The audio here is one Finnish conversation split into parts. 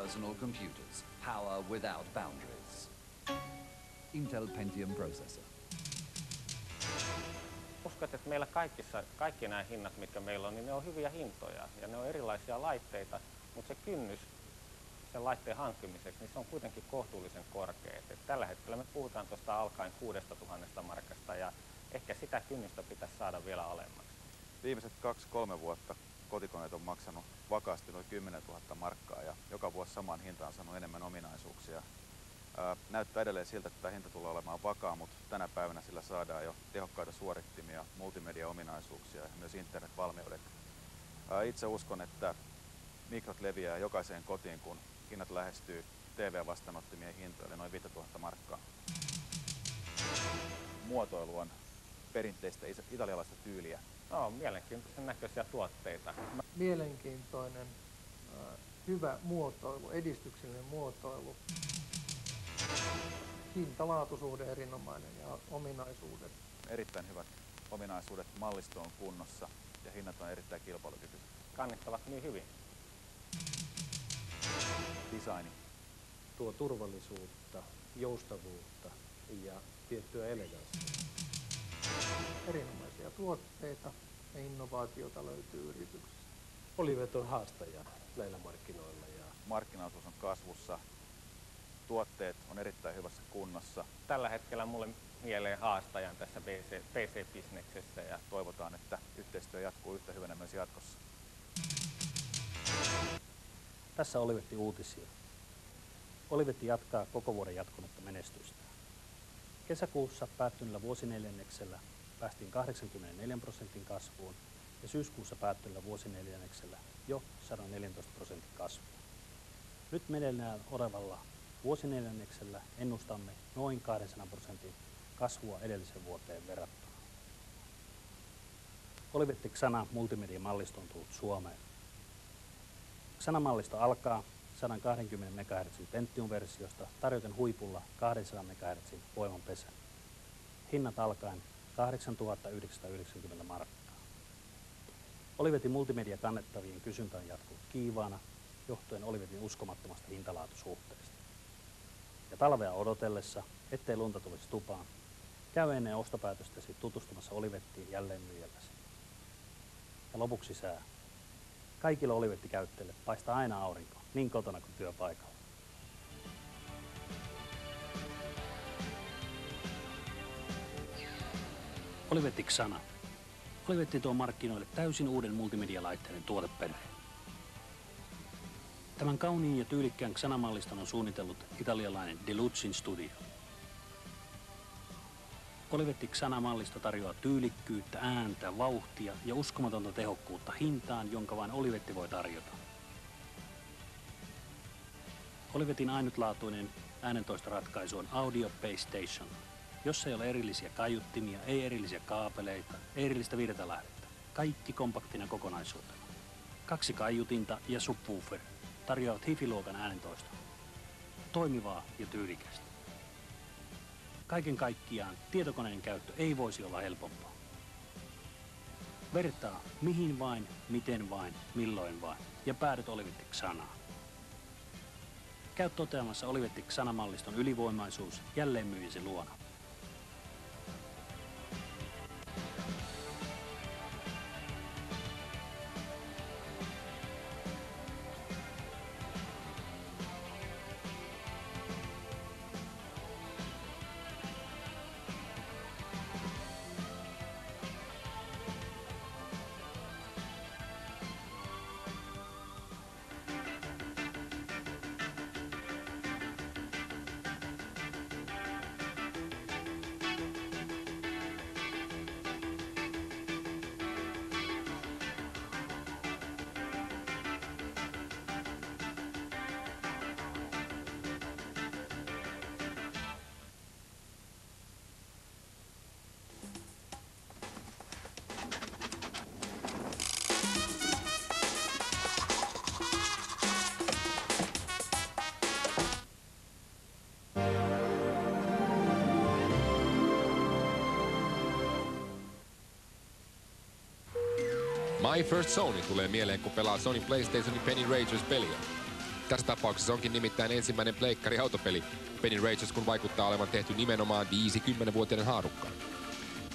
personal computers. Power without boundaries. Intel Pentium processor. Uskon, että meillä kaikki nämä hinnat, mitkä meillä on, niin ne on hyviä hintoja ja ne on erilaisia laitteita, mutta se kynnys sen laitteen hankkimiseksi, niin se on kuitenkin kohtuullisen korkea. Et tällä hetkellä me puhutaan tuosta alkaen 6 000 markasta ja ehkä sitä kynnystä pitäisi saada vielä alemmaksi. Viimeiset 2-3 vuotta kotikoneet on maksanut vakaasti noin 10 000 markkaa ja joka vuosi samaan hintaan on saanut enemmän ominaisuuksia. Näyttää edelleen siltä, että tämä hinta tulee olemaan vakaa, mutta tänä päivänä sillä saadaan jo tehokkaita suorittimia, multimedia-ominaisuuksia ja myös internetvalmiudet. Itse uskon, että mikrot leviää jokaiseen kotiin, kun hinnat lähestyy TV-vastaanottimien hintoja, eli noin 5 000 markkaa. Muotoilu on perinteistä italialaista tyyliä. No, mielenkiintoisen näköisiä tuotteita. Mielenkiintoinen, hyvä muotoilu, edistyksellinen muotoilu. Hinta-laatusuhde erinomainen ja ominaisuudet. Erittäin hyvät ominaisuudet, mallisto on kunnossa ja hinnat on erittäin kilpailukykyiset. Kannittavat niin hyvin. Designi. Tuo turvallisuutta, joustavuutta ja tiettyä eleganssia. Erinomaisia tuotteita ja innovaatiota löytyy yrityksistä. Olivet on haastaja näillä markkinoilla. Markkinaosuus on kasvussa. Tuotteet on erittäin hyvässä kunnossa. Tällä hetkellä mulle mieleen haastajan tässä PC-bisneksessä ja toivotaan, että yhteistyö jatkuu yhtä hyvänä myös jatkossa. Tässä Olivetti uutisia. Olivetti jatkaa koko vuoden jatkunutta menestystä. Kesäkuussa päättyneellä vuosineljänneksellä päästiin 84% kasvuun ja syyskuussa päättyneellä vuosineljänneksellä jo 114% kasvuun. Nyt meneillään olevalla vuosineljänneksellä ennustamme noin 200% kasvua edelliseen vuoteen verrattuna. Olivetti Xana multimedia-mallisto on tullut Suomeen. Xana-mallisto alkaa 120 MHz Pentium-versiosta tarjoten huipulla 200 MHz voimanpesän. Hinnat alkaen 8 990 markkaa. Olivetin multimedia kannettavien kysyntä on jatkunut kiivaana johtuen Olivetin uskomattomasta hintalaatusuhteesta. Ja talvea odotellessa, ettei lunta tulisi tupaan, käy ennen ostopäätöstäsi tutustumassa Olivettiin jälleen myyjälläsi. Ja lopuksi sää. Kaikille Olivetti-käyttäjille paistaa aina aurinko, niin kotona kuin työpaikalla. Olivetti Xana. Olivetti tuo markkinoille täysin uuden multimedialaitteiden tuoteperheen. Tämän kauniin ja tyylikkään Xana-malliston on suunnitellut italialainen Delucin Studio. Olivetti Xana-mallisto tarjoaa tyylikkyyttä, ääntä, vauhtia ja uskomatonta tehokkuutta hintaan, jonka vain Olivetti voi tarjota. Olivetin ainutlaatuinen äänentoistoratkaisu on Audio Base Station, jossa ei ole erillisiä kaiuttimia, ei erillisiä kaapeleita, ei erillistä virtalähdettä. Kaikki kompaktina kokonaisuutena. 2 kaiutinta ja subwoofer tarjoavat hifi-luokan äänentoistoa. Toimivaa ja tyylikästä. Kaiken kaikkiaan tietokoneen käyttö ei voisi olla helpompaa. Vertaa mihin vain, miten vain, milloin vain ja päädyt Olivetti Xanaan. Käy toteamassa Olivetti Xana-malliston ylivoimaisuus jälleenmyyjäsi luona. My First Sony tulee mieleen, kun pelaa Sony PlayStationin Penny Rangers-peliä. Tässä tapauksessa onkin nimittäin ensimmäinen pleikkari-autopeli. Penny Racers, kun vaikuttaa olevan tehty nimenomaan 50-vuotiaiden haarukkaan.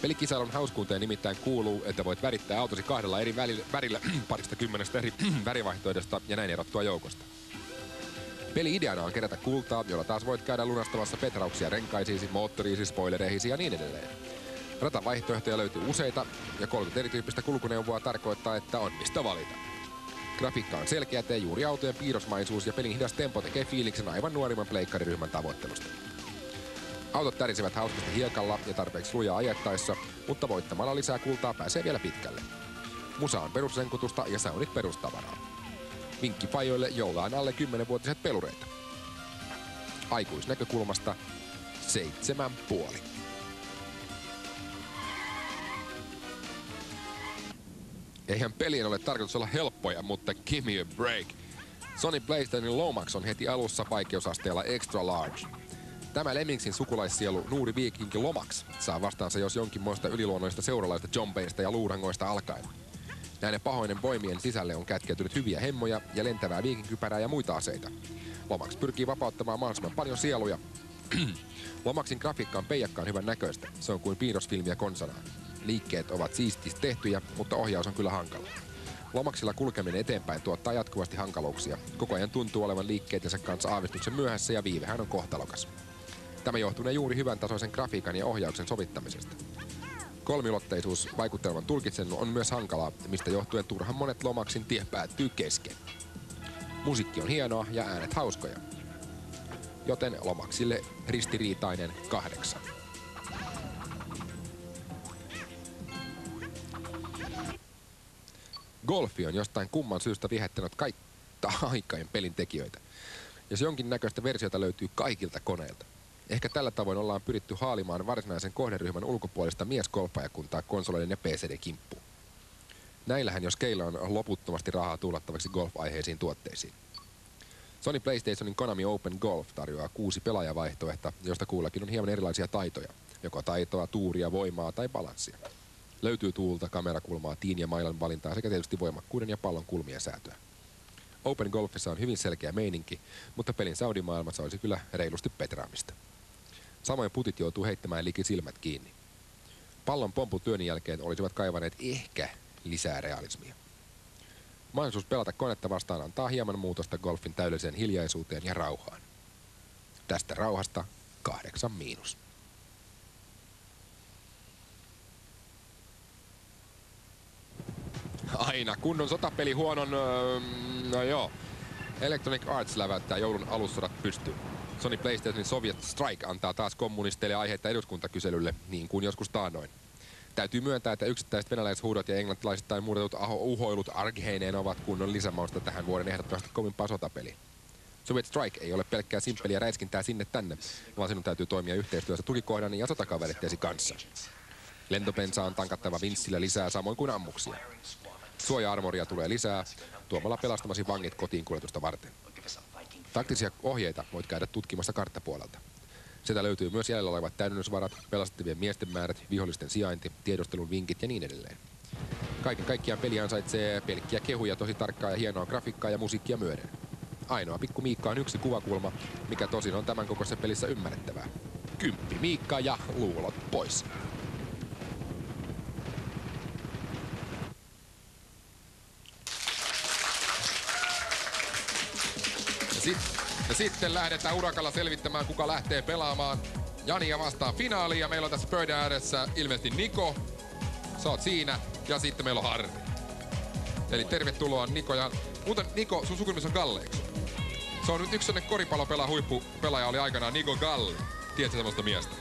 Pelikisailun hauskuuteen nimittäin kuuluu, että voit värittää autosi 2 eri värillä parista 10 eri värivaihtoehdosta ja näin erottua joukosta. Peli-ideana on kerätä kultaa, jolla taas voit käydä lunastamassa petrauksia renkaisiisi, moottoriisi, spoilereihisi ja niin edelleen. Ratavaihtoehtoja löytyy useita ja 30 erityyppistä kulkuneuvoa tarkoittaa, että on mistä valita. Grafiikka on selkeätä ja juuri autojen piirrosmaisuus ja pelin hidas tempo tekee fiiliksen aivan nuorimman pleikkariryhmän tavoittelusta. Autot tärisevät hauskasti hiekalla ja tarpeeksi lujaa ajettaessa, mutta voittamalla lisää kultaa pääsee vielä pitkälle. Musa on perusrenkutusta ja soundit perustavaraa. Vinkki fajoille, joilla on alle 10-vuotiset pelureita. Aikuisnäkökulmasta 7,5. Eihän pelien ole tarkoitus olla helppoja, mutta give me a break. Sony PlayStationin Lomax on heti alussa vaikeusasteella extra large. Tämä Lemmingsin sukulaissielu nuuri viikinki Lomax saa vastaansa jos jonkinmoista yliluonnoista seuralaista jompeista ja luurangoista alkaen. Näiden pahoinen voimien sisälle on kätkeytynyt hyviä hemmoja ja lentävää viikinkypärää ja muita aseita. Lomax pyrkii vapauttamaan mahdollisimman paljon sieluja. Lomaxin grafiikka on peijakkaan hyvän näköistä. Se on kuin piirrosfilmiä konsanaan. Liikkeet ovat siististi tehtyjä, mutta ohjaus on kyllä hankala. Lomaxilla kulkeminen eteenpäin tuottaa jatkuvasti hankaluuksia. Koko ajan tuntuu olevan liikkeitensä kanssa aavistuksen myöhässä ja viivehän on kohtalokas. Tämä johtunee juuri hyvän tasoisen grafiikan ja ohjauksen sovittamisesta. Kolmiulotteisuus vaikuttelevan tulkitsen on myös hankalaa, mistä johtuen turhan monet Lomaxin tie päättyy kesken. Musiikki on hienoa ja äänet hauskoja. Joten Lomaxille ristiriitainen 8. Golfi on jostain kumman syystä viehättänyt aikain pelin tekijöitä. Jos jonkinnäköistä versiota löytyy kaikilta koneilta. Ehkä tällä tavoin ollaan pyritty haalimaan varsinaisen kohderyhmän ulkopuolista miesgolfaajakuntaa konsoleiden ja PC:n kimppuun. Näillähän jos keillä on loputtomasti rahaa tuulattavaksi golf-aiheisiin tuotteisiin. Sony PlayStationin Konami Open Golf tarjoaa 6 pelaajavaihtoehtoa, joista kullakin on hieman erilaisia taitoja. Joko taitoa, tuuria, voimaa tai balanssia. Löytyy tuulta, kamerakulmaa, tiin ja mailan valintaa sekä tietysti voimakkuuden ja pallon kulmien säätöä. Open Golfissa on hyvin selkeä meininki, mutta pelin saudimaailmassa olisi kyllä reilusti petraamista. Samoin putit joutuu heittämään liki silmät kiinni. Pallon pompun työn jälkeen olisivat kaivaneet ehkä lisää realismia. Mahdollisuus pelata konetta vastaan antaa hieman muutosta golfin täydelliseen hiljaisuuteen ja rauhaan. Tästä rauhasta 8-. Aina kunnon sotapeli huonon... no joo. Electronic Arts läväyttää joulun alussodat pystyyn. Sony PlayStationin Soviet Strike antaa taas kommunisteille aiheita eduskuntakyselylle, niin kuin joskus taannoin. Täytyy myöntää, että yksittäiset venäläishuudot ja englantilaisittain muutetut uhoilut argheineen ovat kunnon lisämausta tähän vuoden ehdottomasti kovimpaa sotapeliä. Soviet Strike ei ole pelkkää simppeliä räiskintää sinne tänne, vaan sinun täytyy toimia yhteistyössä tukikohdan ja sotakaveritteesi kanssa. Lentopensaa on tankattava vinssillä lisää samoin kuin ammuksia. Suoja-armoria tulee lisää, tuomalla pelastamasi vangit kotiin kuljetusta varten. Taktisia ohjeita voit käydä tutkimassa karttapuolelta. Sieltä löytyy myös jäljellä olevat täydennysvarat, pelastettavien miesten määrät, vihollisten sijainti, tiedustelun vinkit ja niin edelleen. Kaiken kaikkiaan peli ansaitsee pelkkiä kehuja, tosi tarkkaa ja hienoa grafiikkaa ja musiikkia myöden. Ainoa pikku Miikka on yksi kuvakulma, mikä tosin on tämän kokoisessa pelissä ymmärrettävää. 10 Miikka ja luulot pois. Ja sitten lähdetään urakalla selvittämään, kuka lähtee pelaamaan Jania vastaan finaaliin. Ja meillä on tässä pöydän ääressä ilmeisesti Niko. Sä oot siinä. Ja sitten meillä on Harri. Eli tervetuloa Niko. Ja muuten Niko, sun sukunimi on Galle, eikö? Se on nyt yksi sellainen koripallopelaaja, huippupelaaja oli aikanaan Niko Galli. Tiedätkö semmoista miestä?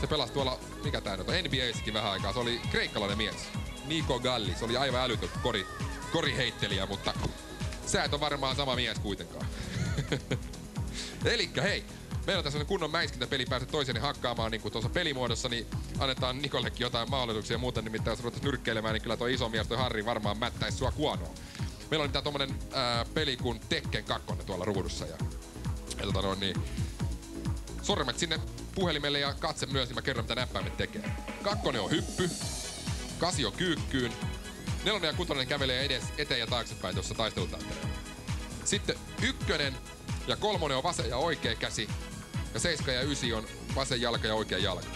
Se pelasi tuolla, mikä tää nyt on, NBA:ssäkin vähän aikaa. Se oli kreikkalainen mies. Niko Galli. Se oli aivan älytön koriheittelijä, mutta sä et ole varmaan sama mies kuitenkaan. Elikkä hei, meillä on tässä kunnon mäiskintäpeli, pääset toisenne hakkaamaan niin kuin tuossa pelimuodossa, niin annetaan Nikollekin jotain mahdollisuuksia. Muuten nimittäin jos ruvettaisiin nyrkkeilemään, niin kyllä toi iso mies, toi Harri, varmaan mättäisi sua kuonoon. Meillä on tää tommonen peli kuin Tekken 2 tuolla ruudussa. Ja sormet sinne puhelimelle ja katse myös, niin mä kerron mitä näppäimet tekee. 2 on hyppy, 8 on kyykkyyn, 4 ja 6 kävelee eteen ja taaksepäin tuossa taistelutantereella. Sitten 1 ja 3 on vasen ja oikea käsi. Ja 7 ja 9 on vasen jalka ja oikea jalka.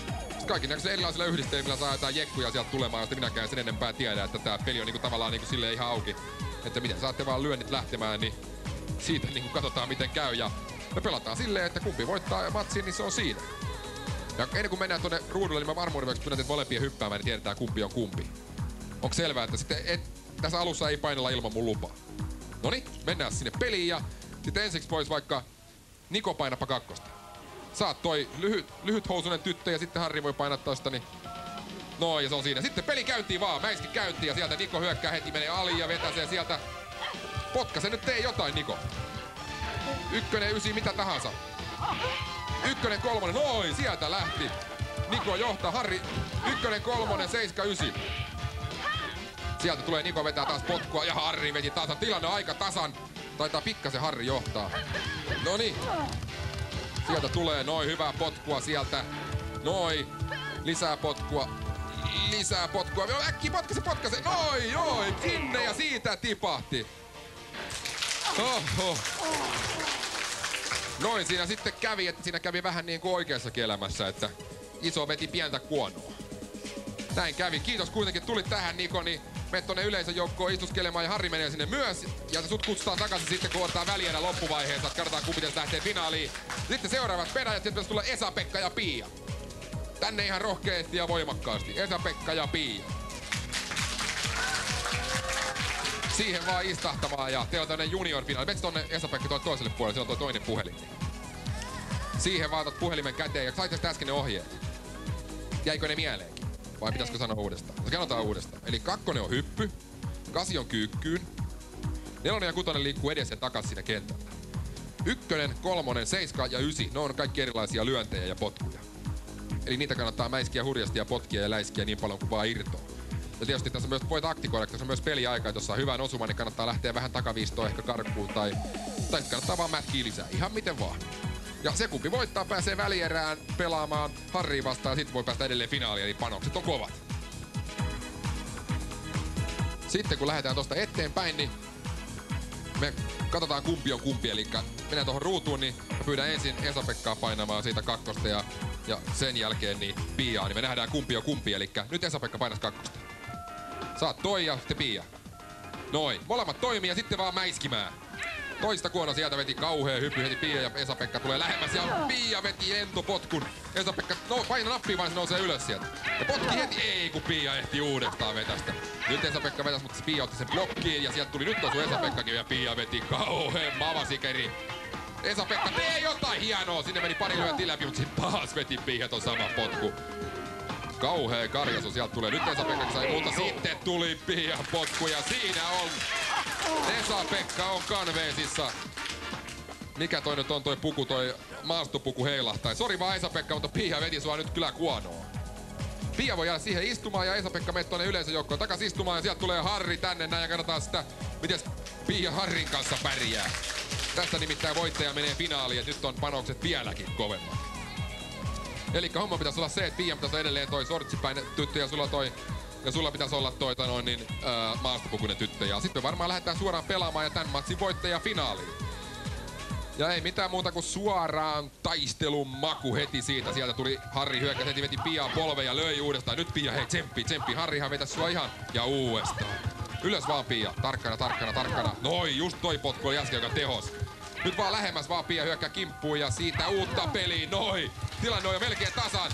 Kaikki näköisillä erilaisilla yhdistelmillä saa jotain jekkuja sieltä tulemaan, josta minäkään sen enempää tiedä, että tää peli on niinku tavallaan niinku silleen ihan auki. Että miten saatte vaan lyönnit lähtemään, niin siitä niinku katsotaan miten käy. Ja me pelataan silleen, että kumpi voittaa matsin, niin se on siinä. Ja ennen kuin mennään tuonne ruudulle, niin mä varmuuden vuoksi pyydän teitä molempia hyppäämään, niin tiedetään kumpi on kumpi. Onko selvää, että sitten tässä alussa ei painella ilman mun lupaa? Noniin, mennään sinne peliin ja sitten ensiksi pois vaikka Niko painapa 2. Saat toi lyhyt housunen tyttö ja sitten Harri voi painaa tosta, niin noin, ja se on siinä. Sitten peli käyntiin vaan, mäiski käyntiin ja sieltä Niko hyökkää heti, menee aliin ja vetää sen sieltä. Potkaise nyt, tee jotain Niko. 1, 9, mitä tahansa. 1, 3, noin, sieltä lähti. Niko johtaa, Harri 1, 3, 7, 9. Sieltä tulee Niko vetää taas potkua ja Harri veti tasan. Tilanne on aika tasan. Taitaa pikkasen Harri johtaa. Noniin. Sieltä tulee noin, hyvää potkua sieltä. Noin. Lisää potkua. Lisää potkua. Äkki potkase. Noin. Sinne ja siitä tipahti. Oho. Noin siinä sitten kävi, että siinä kävi vähän niin kuin oikeassakin elämässä, että iso veti pientä kuonoa. Näin kävi. Kiitos kuitenkin, tulit tähän Niko, niin menet tonne yleisön joukkoon istuskelemaan ja Harri menee sinne myös. Ja sut kutsutaan takaisin sitten, kun ottaa välierä loppuvaiheessa, että katsotaan kumpi lähtee finaaliin. Sitten seuraavat peräjät, sieltä pitäisi tulla Esa-Pekka ja Pia. Tänne ihan rohkeasti ja voimakkaasti. Esa-Pekka ja Pia. Siihen vaan istahtamaan ja teillä on tämmönen junior-finaali. Mets tonne Esa-Pekka toi toiselle puolelle, siellä on toi toinen puhelin. Siihen vaan otat puhelimen käteen ja saitte sitä äsken ne ohjeet. Jäikö ne mieleenkin? Vai pitäisikö sanoa uudestaan? Sanotaan uudestaan. Eli 2 on hyppy, 8 on kyykkyyn, 4 ja 6 liikkuu edes ja takas siinä kentällä. 1, 3, 7 ja 9, ne on kaikki erilaisia lyöntejä ja potkuja. Eli niitä kannattaa mäiskiä hurjasti ja potkia ja läiskiä niin paljon kuin vaan irtoaa. Ja tietysti tässä myös voi taktikoida, tässä on myös peliaika, että jos saa hyvän osuman, niin kannattaa lähteä vähän takaviistoon ehkä karkuun tai sitten kannattaa vaan mätkiä lisää. Ihan miten vaan. Ja se kumpi voittaa, pääsee välierään pelaamaan Harriin vastaan ja sitten voi päästä edelleen finaaliin, eli panokset on kovat. Sitten kun lähdetään tosta eteenpäin, niin me katsotaan kumpi on kumpi, eli mennään tuohon ruutuun, niin mä pyydän ensin Esa-Pekkaa painamaan siitä 2 ja sen jälkeen niin Piaa, niin me nähdään kumpi on kumpi, eli nyt Esa-Pekka painas 2. Saat toi ja sitten Pia. Noin, molemmat toimii ja sitten vaan mäiskimään. Toista kuona sieltä veti kauhea hyppy heti Pia ja Esa-Pekka tulee lähemmäs ja Pia veti lentopotkun. Esa-Pekka paina nappia vaan se nousee ylös sieltä. Ja potki heti, ei kun Pia ehti uudestaan vetästä. Nyt Esa-Pekka vetäs, mutta Pia otti sen blokkiin ja sieltä tuli nyt osu Esa-Pekkakin ja Pia veti kauheen mavasikeri. Esa-Pekka, tee jotain hienoa! Sinne meni pari lyöntiä läpi, mutta sitten taas veti Pia ton sama potku. Kauhea karjasu sieltä tulee. Nyt Esa-Pekka sai muuta. Sitten tuli Pia potku ja siinä on Esa-Pekka on kanveesissa. Mikä toi nyt on toi puku, toi maastopuku heilahtaa. Sori vaan Esa-Pekka, mutta Pia veti sua nyt kyllä kuonoon. Pia voi jäädä siihen istumaan ja Esa-Pekka menee tuonne yleisöjoukkoon takas istumaan ja sieltä tulee Harri tänne näin ja katsotaan sitä, miten Pia Harrin kanssa pärjää. Tästä nimittäin voittaja menee finaaliin ja nyt on panokset vieläkin kovemmat. Elikkä homma pitäisi olla se, että Pia pitäisi olla edelleen toi sortsipäinen tyttö ja sulla pitäisi olla toi maastopukuinen tyttö. Ja sitten me varmaan lähdetään suoraan pelaamaan ja tämän matsin voittaja finaaliin. Ja ei mitään muuta kuin suoraan taistelun maku heti siitä. Sieltä tuli Harri hyökkäs heti, veti Piaa polve ja löi uudestaan. Nyt Pia, hei tsemppi. Harrihan vetäisi sua ihan ja uudestaan. Ylös vaan Pia. Tarkkana. Noi, just toi potku oli äsken, joka tehos. Nyt vaan lähemmäs vaan Pia hyökkää kimppuun ja siitä uutta peliä. Noi. Tilanne on jo melkein tasan.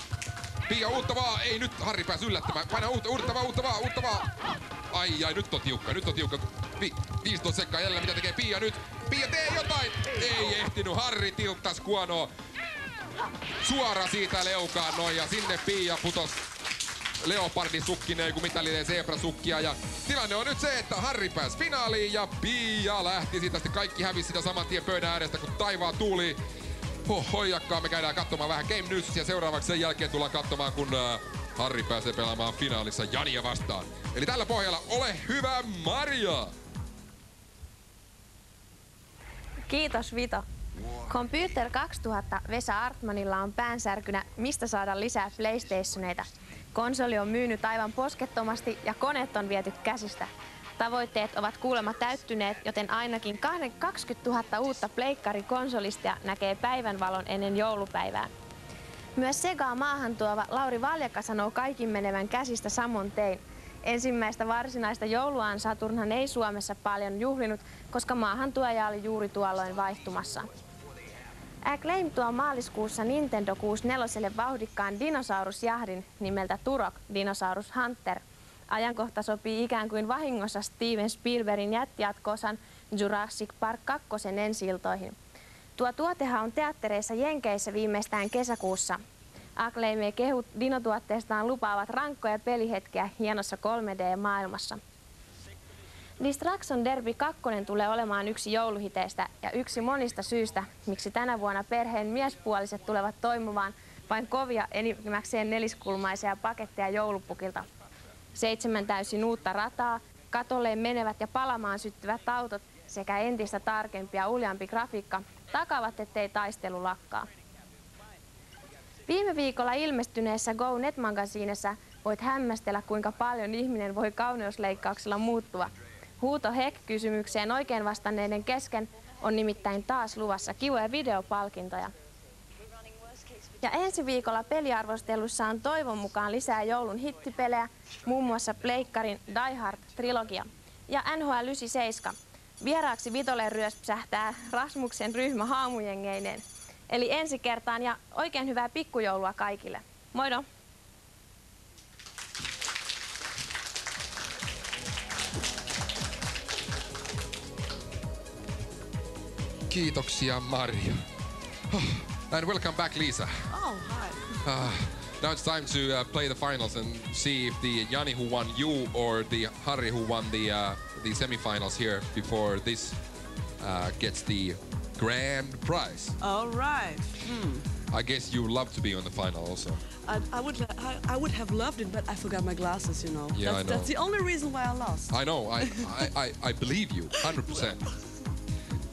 Pia uutta vaan. Ei nyt Harri pääsi yllättämään. Paina uutta vaan. Ai, nyt on tiukka. 15 sekkaa jäljellä. Mitä tekee Pia nyt? Pia, tee jotain! Ei ehtinyt. Harri tilttas kuonoa. Suora siitä leukaan noin ja sinne Pia putos leopardisukkineen, joku mitalinen zebrasukkia. Ja tilanne on nyt se, että Harri pääsi finaaliin ja Pia lähti siitä. Sitten kaikki hävisi sitä saman tien pöydän äärestä, kun taivaan tuuli. Hoijakkaa, me käydään katsomaan vähän Game News ja seuraavaksi sen jälkeen tullaan katsomaan, kun Harri pääsee pelaamaan finaalissa Jania vastaan. Eli tällä pohjalla ole hyvä, Maria! Kiitos Vito. Computer 2000 Vesa Artmanilla on päänsärkynä, mistä saada lisää PlayStationeita. Konsoli on myynyt aivan poskettomasti ja koneet on viety käsistä. Tavoitteet ovat kuulemma täyttyneet, joten ainakin 20 000 uutta pleikkarikonsolistia näkee päivänvalon ennen joulupäivää. Myös Segaa maahan tuova Lauri Valjaka sanoo kaikin menevän käsistä samoin tein. Ensimmäistä varsinaista jouluaan Saturnhan ei Suomessa paljon juhlinut, koska maahantuoja oli juuri tuolloin vaihtumassa. Acclaim tuo maaliskuussa Nintendo 64 vauhdikkaan dinosaurusjahdin nimeltä Turok Dinosaurus Hunter. Ajankohta sopii ikään kuin vahingossa Steven Spielbergin jättijatko-osan Jurassic Park 2 ensi-iltoihin. Tuo tuotehan on teattereissa Jenkeissä viimeistään kesäkuussa. Acclaim ja kehut dinotuotteestaan lupaavat rankkoja pelihetkiä hienossa 3D-maailmassa. Distraction Derby 2 tulee olemaan yksi jouluhiteistä ja yksi monista syistä, miksi tänä vuonna perheen miespuoliset tulevat toimumaan vain kovia enimmäkseen neliskulmaisia paketteja joulupukilta. 7 täysin uutta rataa, katolleen menevät ja palamaan syttyvät autot sekä entistä tarkempi ja uljampi grafiikka takaavat, ettei taistelu lakkaa. Viime viikolla ilmestyneessä Go Net-magasiinissa voit hämmästellä, kuinka paljon ihminen voi kauneusleikkauksella muuttua. Huuto Heck-kysymykseen oikein vastanneiden kesken on nimittäin taas luvassa kivoja videopalkintoja. Ja ensi viikolla peliarvostelussa on toivon mukaan lisää joulun hittipelejä, muun muassa Pleikkarin Die Hard-trilogia ja NHL 97. Vieraaksi Vitolle ryöpsähtää Rasmuksen ryhmä haamujengeineen. Eli ensi kertaan ja oikein hyvää pikkujoulua kaikille. Moido! Kiitoksia, Maria. And welcome back, Lisa. Oh, hi. Now it's time to play the finals and see if the Jani who won you or the Harri who won the semifinals here before this gets the grand prize. All right. I guess you love to be on the final also. I would have loved it, but I forgot my glasses, you know. Yeah, I know. That's the only reason why I lost. I know. I believe you 100%.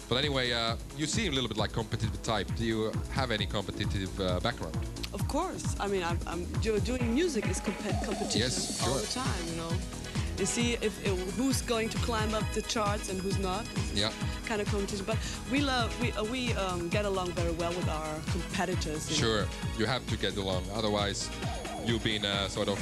But anyway, you seem a little bit like competitive type. Do you have any competitive background? Of course. I mean, I'm doing music is competition Yes, all sure. the time, you know. You see who's going to climb up the charts and who's not. Yeah. Kind of competition. But we get along very well with our competitors. You know. Sure, you have to get along. Otherwise, you've been sort of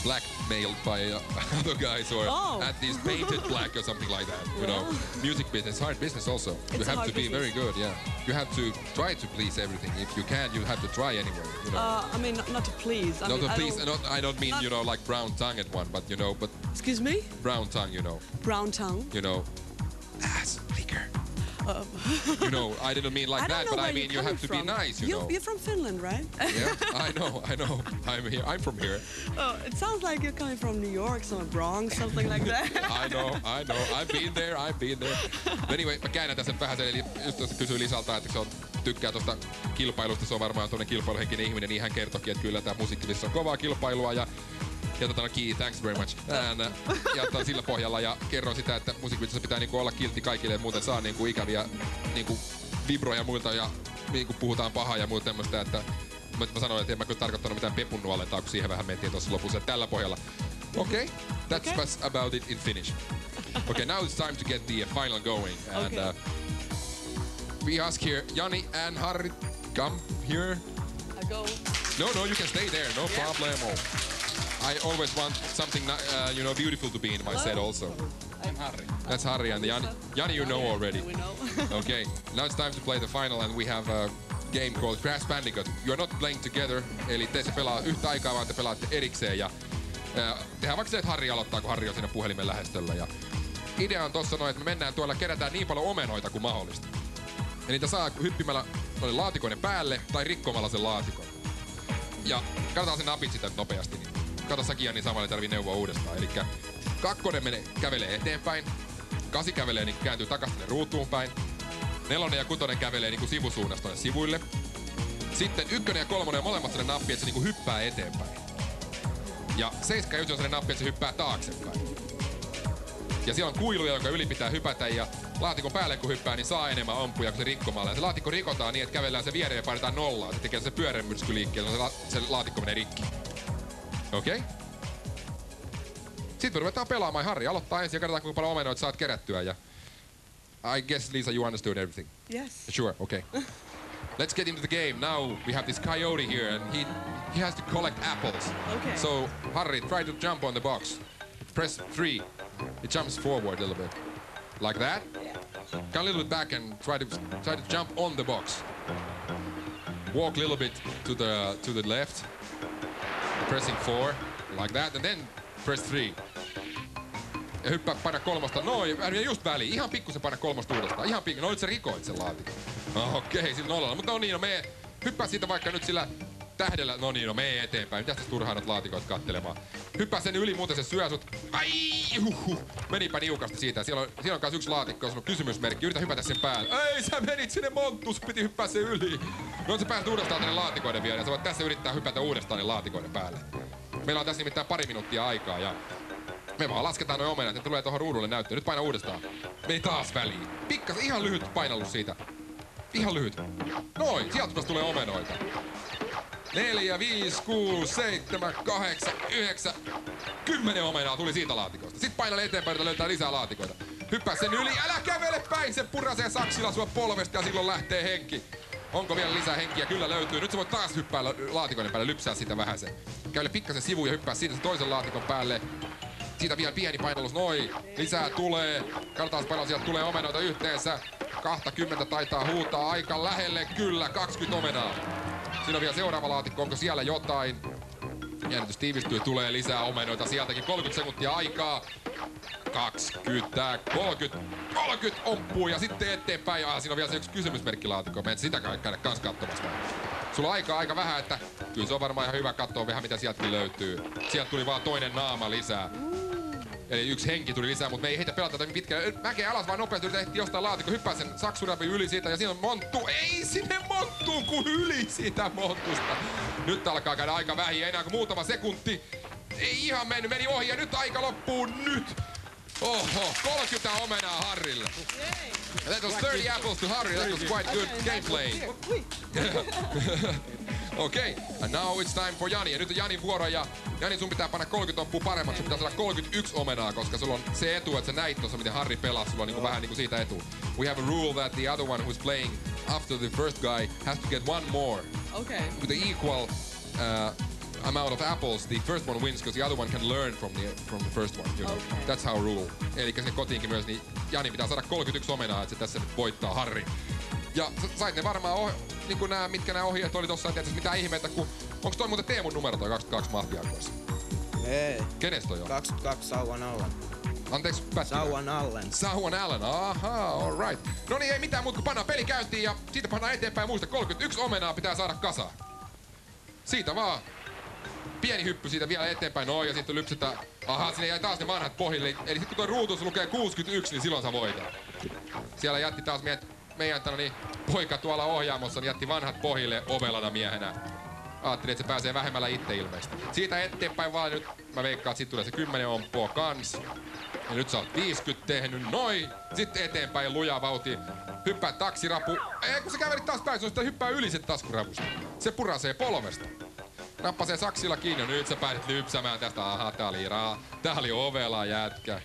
blackmailed by other guys or at least painted black or something like that. You know, music business, hard business also. You have to be very good, yeah. You have to try to please everything. If you can't, you have to try anyway. You know. I mean, not to please. I don't mean, you know, like brown tongue at one, but you know, but... Excuse me? Brown tongue, you know. Brown tongue? You know, ass liquor. You know, I didn't mean like that, but I mean you have to be nice, you know. You're from Finland, right? Yeah, I know. I'm from here. Oh, it sounds like you're coming from New York, some Bronx, something like that. I know. I've been there. But anyway, mä käännän tässä vähän sen, eli just tuossa kysyin Lisalta, että se on tykkää tuosta kilpailusta, se on varmaan tuonne kilpailuhenkinen ihminen, niin hän kertokin, että kyllä tää musiikkilissa on kovaa kilpailua ja thanks very much. Ja sillä pohjalla ja kerron sitä, että musiikkivideossa pitää niinku olla kiltti kaikille, muuten saa niinku ikäviä niinku vibroja muilta ja niinku puhutaan pahaa ja muuta tämmöstä, että mä sanoin, että en mä kyllä tarkoittanut mitään pepun nuolentaa, kun siihen vähän mentiin tuossa lopussa tällä pohjalla. Okay, that's about it in Finnish. Okay, now it's time to get the final going. And we ask here, Jani and Harri, come here. I go. No, you can stay there, no problemo. I always want something, you know, beautiful to be in my set also. I'm Harri. That's Harri and Jani you know already. We know. Okay, now it's time to play the final and we have a game called Crash Bandicoot. You're not playing together, eli te se pelaa yhtä aikaa, vaan te pelaatte erikseen. Ja tehdään vaikka se, että Harri aloittaa, kun Harri on siinä puhelimen lähestöllä. Ja idea on tossa noin, että me mennään tuolla, kerätään niin paljon omenoita kuin mahdollista. Ja niitä saa hyppimällä noille laatikoiden päälle tai rikkomalla sen laatikon. Ja katsotaan sen napit sitä nopeasti. Niin. Kato säkin, niin samalla ei tarvii neuvoa uudestaan. Elikkä 2 kävelee eteenpäin, 8 kävelee niin kääntyy takaisin ruutuun päin, 4 ja 6 kävelee niin sivusuunnasta sivuille. Sitten 1 ja 3 on molemmat sellainen nappi, että se niin hyppää eteenpäin. Ja 7 ja 9 on sellainen nappi, että se hyppää taaksepäin. Ja siellä on kuiluja, jonka yli pitää hypätä ja laatikon päälle kun hyppää, niin saa enemmän ampuja kuin se rikkomalla. Ja se laatikko rikotaan niin, että kävellään se viereen ja painetaan nollaa. Se tekee se pyörämyrskyliikkeen, se laatikko menee rikki. Okay? Sitten me ruvetaan pelaamaan. Harri aloittaa ensin ja katsotaan kuinka paljon omenoita saat kerättyä. Ja I guess, Lisa, you understood everything. Yes. Sure, okay. Let's get into the game. Now we have this coyote here and he has to collect apples. Okay. So, Harri, try to jump on the box. Press 3. It jumps forward a little bit. Like that. Come a little bit back and try to jump on the box. Walk a little bit to the left. Pressing 4. Like that. And then press 3. Ja hyppää paina 3. Noin, just väliin. Ihan pikkusen paina 3 uudestaan. Ihan pikkusen. No nyt sä rikoit sen laatikon. Okei, sillä 0. Mutta no niin, no me hyppää siitä vaikka nyt sillä tähdellä. No niin, no mee eteenpäin. Mitäs tässä turhaan noita laatikoita kattelemaan? Hyppää sen yli, muuten se syö sut. Ai, menipä niukasti siitä. Siellä on kans yksi laatikko, jos on kysymysmerkki. Yritä hypätä sen päälle. Ei, sä menit sinne monttuun, sun piti hyppää sen yli. No sä pääset uudestaan tänne laatikoiden vielä. Ja sä voit tässä yrittää hypätä uudestaan ne laatikoiden päälle. Meillä on tässä nimittäin pari minuuttia aikaa ja me vaan lasketaan noin omenat, ne tulee tuohon ruudulle näyttöön. Nyt paina uudestaan. Meni taas väliin. Pikkasen, ihan lyhyt painallus siitä. Ihan lyhyt. Noin, sieltä tulee omenoita. 4, 5, 6, 7, 8, 9, 10 omenaa tuli siitä laatikosta. Sitten paina eteenpäin, että löytää lisää laatikoita. Hyppää sen yli, älä kävele päin, se purasee saksilla sua polvesta ja silloin lähtee henki. Onko vielä lisää henkiä? Kyllä löytyy. Nyt sä voit taas hyppää laatikoiden päälle, lypsää sitä vähän sen. Käyle pikkasen sivuun ja hyppää siitä toisen laatikon päälle. Siitä vielä pieni painallus, noin. Lisää tulee. Katsotaan paljon sieltä tulee omenoita yhteensä. 20 taitaa huutaa aika lähelle, kyllä, 20 omenaa. Siinä on vielä seuraava laatikko, onko siellä jotain? Jännitys tiivistyy, tulee lisää omenoita sieltäkin. 30 sekuntia aikaa. 20, 30 ompuu ja sitten eteenpäin. Siinä on vielä se yksi kysymysmerkkilaatikko. Menet sitä käydä kans katsomassa. Sulla on aika vähän, että kyllä se on varmaan ihan hyvä katsoa vähän mitä sieltäkin löytyy. Sieltä tuli vaan toinen naama lisää. Eli yksi henki tuli lisää, mutta me ei heitä pelata tätä pitkään. Mäkeä alas vaan nopeasti, yritän ehtiä jostain laatikko. Hyppää sen saksuräpi yli siitä ja siinä on monttu. Ei sinne monttuun, kun yli siitä monttusta. Nyt alkaa käydä aika vähin, enää kuin muutama sekunti. Ei ihan mennyt, meni ohi ja nyt aika loppuu nyt. Oho, 30 omenaa Harrille. That was 30 apples to Harry, that was quite good gameplay. Okay, and now it's time for Jani. Ja nyt on Janin vuoro ja Jani sun pitää panna 30 ompua paremmaksi. Sun pitää saada 31 omenaa, koska sulla on se etu, että sä näit tossa miten Harri pelaa. Sulla on niinku vähän niinku siitä etu. We have a rule that the other one who's playing after the first guy has to get one more. Okay. With the equal amount of apples, the first one wins because the other one can learn from the first one. You know? Okay. That's how rule. Eli sinne kotiinkin myös, niin Jani pitää saada 31 omenaa, että se tässä nyt voittaa Harri. Ja sait ne varmaan niinku mitkä nämä ohjeet oli tossa, että mitä ihmeitä, kun onks toi muuten Teemun numero toi 22 mahtiaikoissa? Ei. Kenes toi on? 22 Sauvan Allen. Anteeksi, pätkivä. Sauvan Allen. Sauvan Allen, ahaa, alright. No niin, ei mitään muuta kuin pannaan peli käyntiin ja siitä pannaan eteenpäin. Muista, 31 omenaa pitää saada kasaan. Siitä vaan. Pieni hyppy siitä vielä eteenpäin, noin, ja sitten lypsetään. Ahaa, sinne jäi taas ne vanhat pohjille. Eli sit kun toi ruutussa lukee 61, niin silloin sä voitat. Siellä jätti taas meidän poika tuolla ohjaamossa, niin jätti vanhat pohjille ovelana miehenä. Ajattelin, että se pääsee vähemmällä itse ilmeisesti. Siitä eteenpäin vaan nyt, mä veikkaan, että sit tulee se 10 ompoa kans. Ja nyt sä oot 50 tehnyt, noin. Sitten eteenpäin luja vauhti. Hyppää taksirapu. Ei, kun sä kävelit taas päin, sun sitä hyppää yli sen taskuravusta. Se purasee polvesta. Nappasee saksilla kiinni, nyt sä pääsit lypsämään tästä. Aha, tää oli ovela jätkä.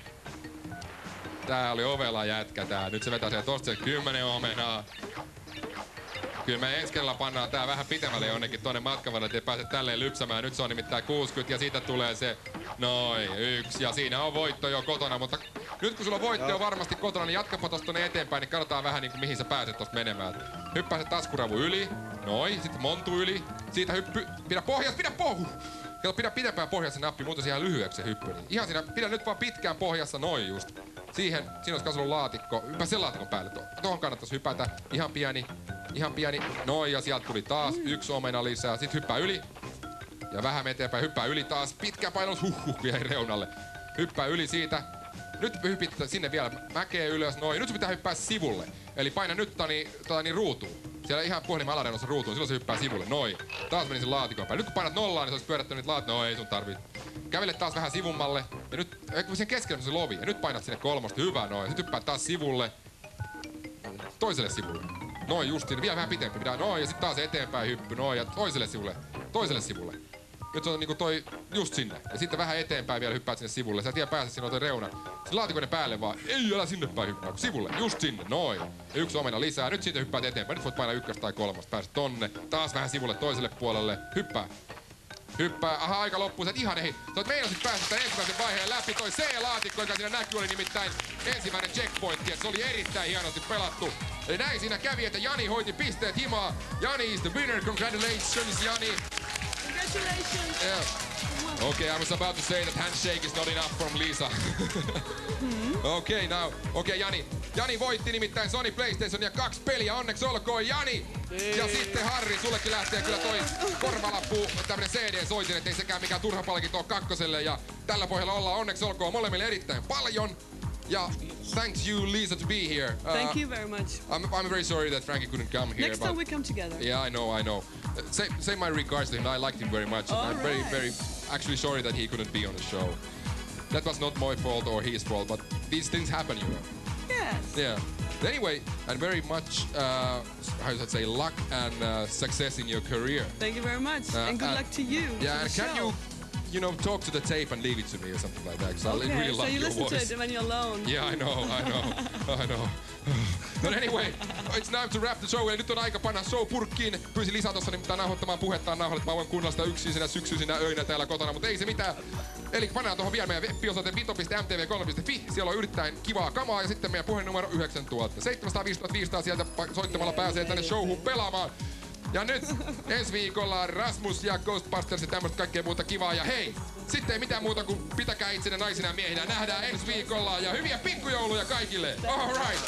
Tää oli ovela jätkä tää. Nyt se vetäsee tosta se 10 omenaa. Kyllä me ensi kerralla pannaan tää vähän pitemmälle jonnekin tonne matkan ettei pääse tälleen lypsämään. Nyt se on nimittäin 60 ja siitä tulee se noin 1 ja siinä on voitto jo kotona, mutta nyt kun sulla on voitto jo varmasti kotona, niin jatkapa tosta tonne eteenpäin, niin katsotaan vähän niinku mihin sä pääset tosta menemään. Hyppää se taskuravu yli, noin, sitten montu yli, siitä pidä pohjassa, kato, pidä pidempään pohjassa nappi, muuten se ihan lyhyeksi se hyppy. Niin ihan siinä, pidä nyt vaan pitkään pohjassa, noin just. Siinä olisi kasvanut laatikko, hyppää sen laatikon päälle tuohon kannattaisi hypätä, ihan pieni, noin ja sieltä tuli taas 1 omena lisää, sit hyppää yli. Ja vähän eteenpäin, hyppää yli taas, pitkä painallus, jäi reunalle. Hyppää yli siitä, nyt hypit sinne vielä mäkeä ylös, noin, nyt sun pitää hyppää sivulle. Eli paina nyt ruutuun. Siellä ihan puhelimen alareunassa ruutuun, silloin se hyppää sivulle, noin. Taas meni sen laatikon päälle. Nyt kun painat nollaan, niin se olisi pyörättänyt no ei sun tarvii. Kävele taas vähän sivummalle. Ja nyt, sen keskellä on se lovi. Ja nyt painat sinne 3, hyvä noin. Sitten hyppää taas sivulle. Toiselle sivulle. Noin justiin, vielä vähän pitempi. Noin, ja sitten taas eteenpäin hyppy, noin, ja toiselle sivulle. Nyt se on niinku toi just sinne. Ja sitten vähän eteenpäin vielä hyppäät sinne sivulle. Sä et tiedä pääset sinne reunan. Sitten laatikoiden päälle vaan, ei älä sinne päin hyppää, kun sivulle, just sinne, noin. Ja yksi omena lisää, nyt siitä hyppäät eteenpäin. Nyt voit painaa 1 tai 3, pääset tonne. Taas vähän sivulle toiselle puolelle, hyppää. Hyppää, aha, aika loppuu, sä et ihan ehdi. Sä oot meinasit päästä tämän ensimmäisen vaiheen läpi. Toi C-laatikko, joka siinä näkyy, oli nimittäin ensimmäinen checkpointti, et se oli erittäin hienosti pelattu. Eli näin siinä kävi, että Jani hoiti pisteet himaa. Jani is the winner, congratulations Jani. Congratulations. Yeah. Okay, I was about to say that handshake is not enough from Lisa. Okay, Jani voitti nimittäin Sony PlayStationia 2 peliä, onneksi olkoon Jani! Ja sitten Harri, sullekin lähtee kyllä toi korvalappu, tämmönen CD-soitin, ettei sekään mikään turha palkinto ole kakkoselle. Ja tällä pohjalla ollaan, onneksi olkoon molemmille erittäin paljon. Ja thanks you Lisa to be here. Thank you very much. I'm very sorry that Frankie couldn't come here. Next time we come together. Yeah, I know. Say my regards to him. I liked him very much. I'm very actually sorry that he couldn't be on the show. That was not my fault or his fault, but these things happen, you know. Yes. Yeah. Anyway, and very much, how should I say, luck and success in your career. Thank you very much, and good luck to you. Yeah, and can you know, talk to the tape and leave it to me or something like that? Because I really love you your listen voice. to it when you're alone. Yeah, I know. But anyway, it's time to wrap the show. Ja nyt on aika panna show purkkiin. Pyysin Lisa tossa nimittäin nauhoittamaan puhetta nauhalle, että mä voin kuunnella sitä yksyisinä syksyisinä öinä täällä kotona, mutta ei se mitään. Eli pannaan tuohon vielä meidän web-osoite vito.mtv3.fi. Siellä on yrittäin kivaa kamaa ja sitten meidän puhelinnumero 9000. 700 sieltä soittamalla pääsee tänne showhun pelaamaan. Ja nyt ensi viikolla Rasmus ja Ghostbusters ja tämmöistä kaikkea muuta kivaa. Ja hei, sitten ei mitään muuta kuin pitäkää itsenne naisina ja miehinä. Nähdään ensi viikolla ja hyviä pikkujouluja kaikille. All right.